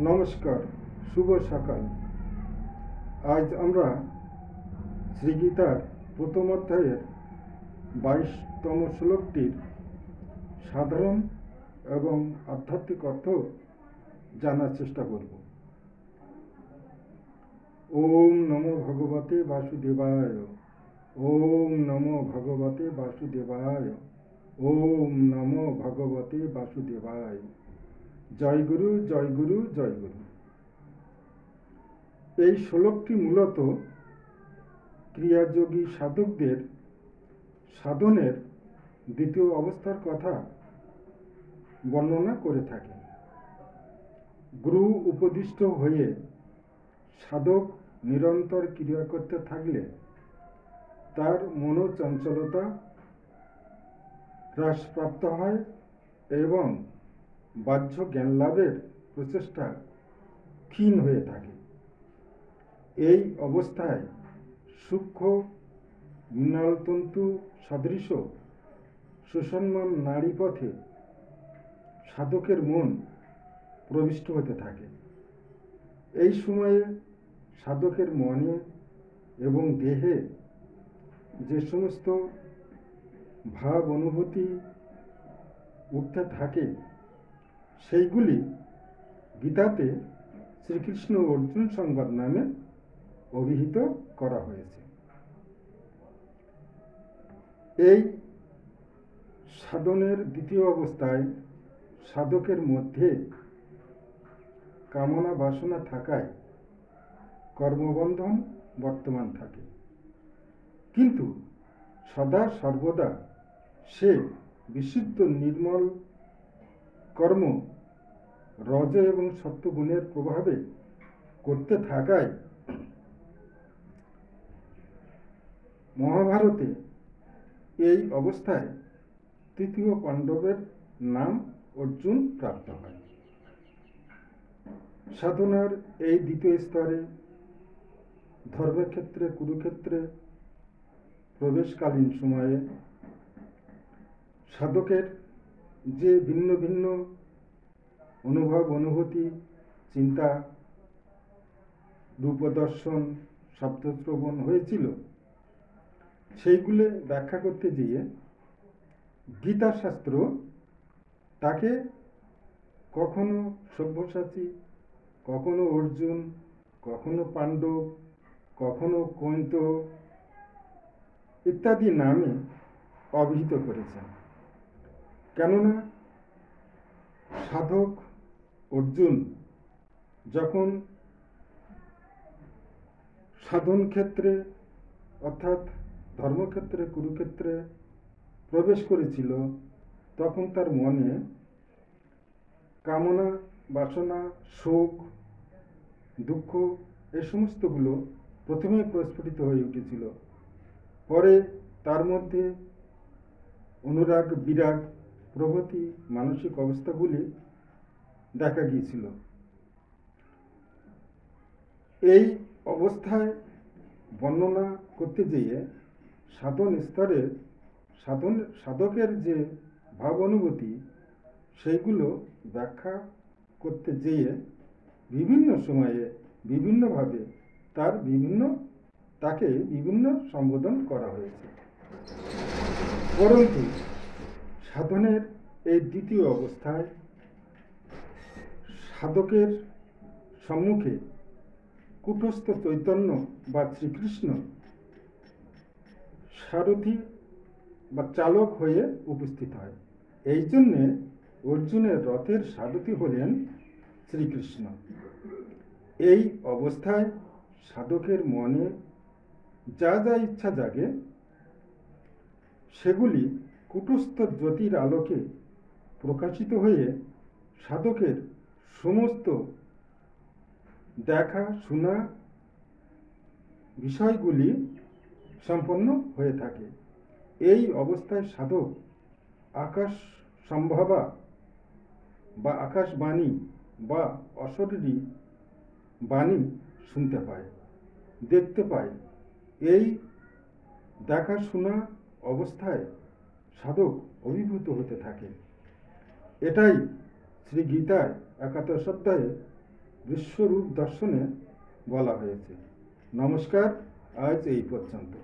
নমস্কার, শুভ সকাল। আজ আমরা শ্রীগীতার প্রথম অধ্যায়ের 22তম শ্লোকটির সাধারণ এবং আধ্যাত্মিক অর্থ জানার চেষ্টা করব। ওম নমো ভগবতে বাসুদেবায়। ওম নমো ভগবতে বাসুদেবায়। ওম নমো ভগবতে বাসুদেবায়। জয় গুরু, জয় গুরু, জয় গুরু। এই শ্লোকটি মূলত ক্রিয়াযোগী সাধকদের সাধনের দ্বিতীয় অবস্থার কথা বর্ণনা করে থাকে। গুরু উপদিষ্ট হয়ে সাধক নিরন্তর ক্রিয়া করতে থাকলে তার মনোচঞ্চলতা হ্রাসপ্রাপ্ত হয় এবং বাহ্য জ্ঞান লাভের প্রচেষ্টা ক্ষীণ হয়ে থাকে। এই অবস্থায় সূক্ষ্ম মৃণালতন্তু সদৃশ সুষন্মান নাড়িপথে সাধকের মন প্রবিষ্ট হতে থাকে। এই সময়ে সাধকের মনে এবং দেহে যে সমস্ত ভাব অনুভূতি উঠতে থাকে সেইগুলি গীতাতে শ্রীকৃষ্ণ অর্জুন সংবাদ নামে অভিহিত করা হয়েছে। এই সাধনের দ্বিতীয় অবস্থায় সাধকের মধ্যে কামনা বাসনা থাকায় কর্মবন্ধন বর্তমান থাকে, কিন্তু সদা সর্বদা সে বিশুদ্ধ নির্মল কর্ম রজ এবং সত্ত্বগুণের প্রভাবে করতে থাকায় মহাভারতে এই অবস্থায় তৃতীয় পাণ্ডবের নাম অর্জুন প্রাপ্ত হয়। সাধনার এই দ্বিতীয় স্তরে ধর্মক্ষেত্রে কুরুক্ষেত্রে প্রবেশকালীন সময়ে সাধকের যে ভিন্ন ভিন্ন অনুভব অনুভূতি, চিন্তা, রূপদর্শন, শব্দশ্রবণ হয়েছিল সেইগুলো ব্যাখ্যা করতে গিয়ে গীতাশাস্ত্র তাকে কখনো সব্যসাচী, কখনো অর্জুন, কখনো পাণ্ডব, কখনো কৈন্ত ইত্যাদি নামে অভিহিত করেছেন। কেননা সাধক অর্জুন যখন সাধন ক্ষেত্রে অর্থাৎ ধর্মক্ষেত্রে কুরুক্ষেত্রে প্রবেশ করেছিল তখন তার মনে কামনা বাসনা, শোক, দুঃখ এই সমস্তগুলো প্রথমে প্রস্ফুটিত হয়ে উঠেছিল। পরে তার মধ্যে অনুরাগ, বিরাগ প্রভৃতি মানসিক অবস্থাগুলি দেখা গিয়েছিল। এই অবস্থায় বর্ণনা করতে গিয়ে সাধন স্তরে সাধকের যে ভাব অনুভূতি সেইগুলো ব্যাখ্যা করতে গিয়ে বিভিন্ন সময়ে বিভিন্নভাবে তাকে বিভিন্ন সম্বোধন করা হয়েছে। পরন্তু সাধনের এই দ্বিতীয় অবস্থায় সাধকের সম্মুখে কূটস্থ চৈতন্য বা শ্রীকৃষ্ণ সারথি বা চালক হয়ে উপস্থিত হয়। এই জন্যে অর্জুনের রথের সারথি হলেন শ্রীকৃষ্ণ। এই অবস্থায় সাধকের মনে যা যা ইচ্ছা জাগে সেগুলি কূটস্থ জ্যোতির আলোকে প্রকাশিত হয়ে সাধকের সমস্ত দেখা শোনা বিষয়গুলি সম্পন্ন হয়ে থাকে। এই অবস্থায় সাধক আকাশ সম্ভাবা বা আকাশবাণী বা অশরীরী বাণী শুনতে পায়, দেখতে পায়। এই দেখা শোনা অবস্থায় সাধক অভিভূত হতে থাকে। এটাই শ্রী গীতায় 11 অধ্যায়ে বিশ্বরূপ দর্শনে বলা হয়েছে। নমস্কার, আজ এই পর্যন্ত।